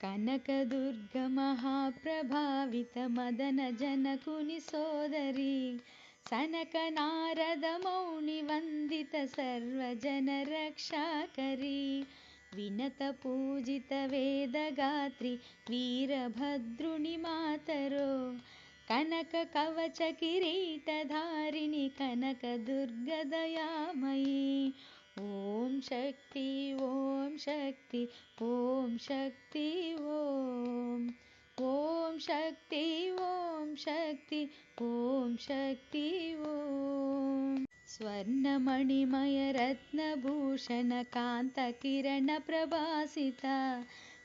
కనకదుర్గ మహాప్రభావిత మదన జనకుని సోదరి సనక నారద మౌని వందిత సర్వజన రక్షాకరి వినత పూజిత వేదగాత్రి వీరభద్రుని మాతరో కనక కవచ కిరీటధారిణి కనక దుర్గ దయామయీ ఓం శక్తి ఓం శక్తి ఓం శక్తి ఓం ఓం శక్తి ఓం శక్తి ఓం శక్తి ఓం స్వర్ణమణిమయ రత్నభూషణ కాంత కిరణ ప్రభాసిత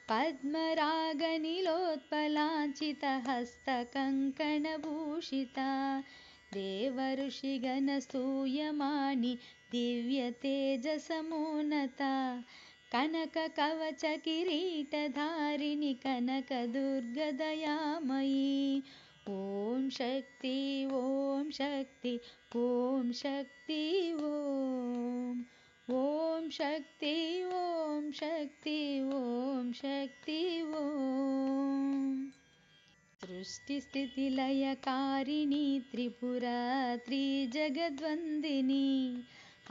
పద్మరాగనిలోత్పలాంచిత హస్త కంకణభూషిత దేవఋషిగణ స్తూయమాని దివ్య తేజసమోన్నత కనక కవచ కిరీటధారిణి కనక దుర్గ దయామయీ ఓం శక్తి ఓం శక్తి ఓం శక్తి ఓం ఓం శక్తి ఓం శక్తి ఓం శక్తి ఓం సృష్టి స్థితి లయకారిణి త్రిపురాత్రి జగద్వందిని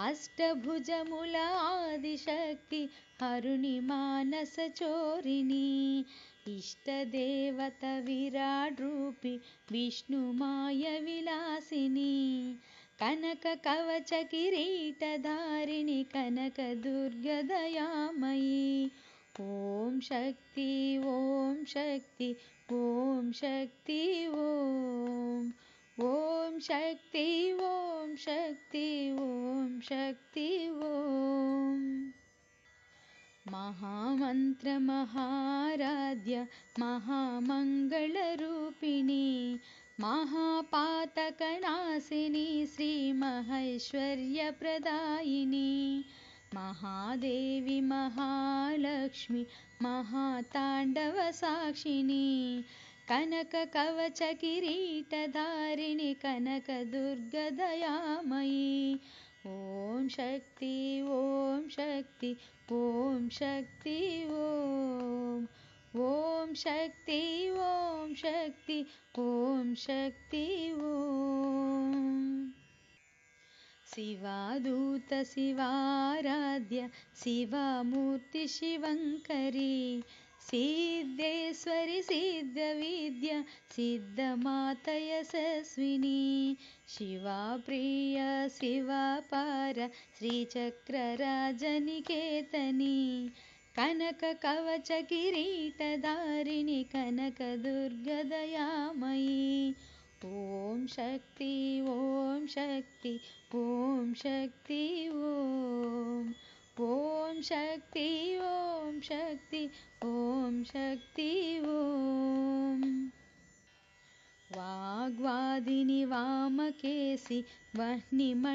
అష్టభుజముల ఆదిశక్తి హరుణి మానస చోరిణి ఇష్టదేవత విరాట్ రూపి విష్ణుమాయ విలాసిని కనక కవచ కిరీటధారిణి కనక దుర్గ దయామయీ ఓం శక్తి ఓం శక్తి ఓం శక్తి ఓం ఓం శక్తి ఓం శక్తి ఓం శక్తి ఓం మహామంత్ర మహారాధ్య మహామంగళరూపిణి మహాపాతకనాశిని శ్రీ మహైశ్వర్యప్రదాయిని మహాదేవి మహాలక్ష్మి మహాతాండవ సాక్షిని కనక కవచ కిరీటధారిణి కనక దుర్గ దయామయీ ఓం శక్తి ఓం శక్తి ఓం శక్తి ఓం ఓం శక్తి ఓం శక్తి ఓం శక్తి ఓం శివాదూత శివారాధ్య శివమూర్తి శివంకరి సిద్ధేశ్వరి సిద్ధ విద్య సిద్ధమాత యశస్విని శివప్రియ శివపార శ్రీచక్రరాజనికేతని కనక కవచ కిరీటధారిణి కనక దుర్గ దయామయీ ఓం శక్తి ఓం శక్తి ఓం శక్తి ఓం ఓం శక్తి ఓం శక్తి ఓం శక్తి ఓం వాగ్వాదిని వామకేసి వహ్నిమండలవాసిని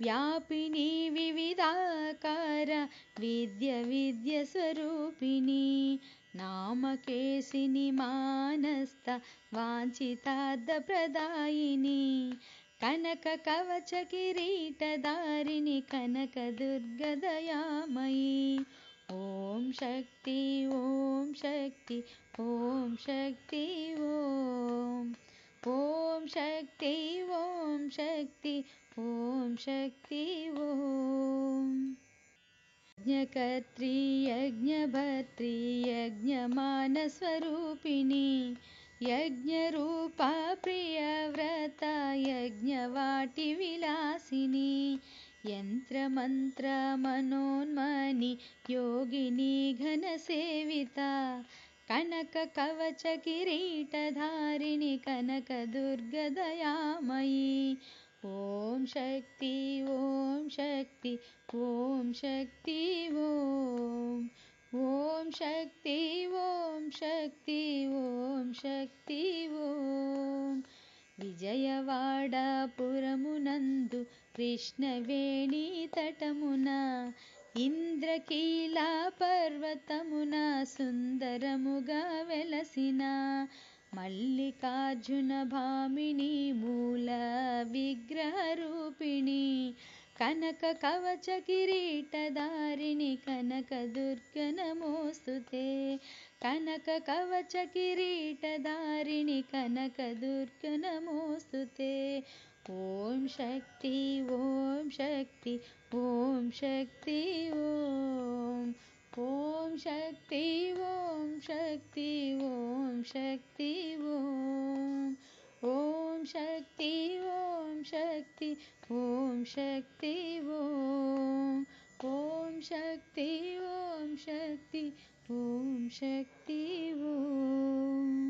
వ్యాపిని వివిధాకార విద్య విద్య స్వరూపిణి నామకేశిని మానస్థ వాంఛితార్థ ప్రదాయిని కనక కవచ కిరీటధారిణి కనక దుర్గ దయామయీ ఓం శక్తి ఓం శక్తి ఓం శక్తి ఓం ఓం శక్తి ఓం శక్తి ఓం శక్తి ఓం యజ్ఞకర్త్రీ యజ్ఞభర్త్రీ యజ్ఞమానస్వరూపిణి యజ్ఞరూపా ప్రియవ్రత యజ్ఞవాటి విలాసిని యంత్రమంత్ర మనోన్మని యోగిని ఘనసేవిత కనక కవచ కిరీటధారిణి కనక దుర్గ దయామయీ ఓం శక్తి ఓం శక్తి ఓం శక్తి ఓం ఓం శక్తి ఓం శక్తి ఓం శక్తి ఓం విజయవాడపురమునందు కృష్ణవేణి తటమున ఇంద్రకీలా పర్వతమున సుందరముగా వెలసిన మల్లికార్జున భామిని మూల విగ్రహరూపిణి కనక కవచ కిరీటధారిణి కనకదుర్గ నమోస్తుతే కనక కవచ కిరీటధారిణి కనకదుర్గ నమోస్తుతే ఓం శక్తి ఓం శక్తి ఓం శక్తి ఓం ఓం శక్తి ఓం శక్తి ఓం శక్తి ఓం ఓం శక్తి ఓం శక్తి ఓం శక్తి ఓం ఓం శక్తి ఓం శక్తి ఓం శక్తి ఓం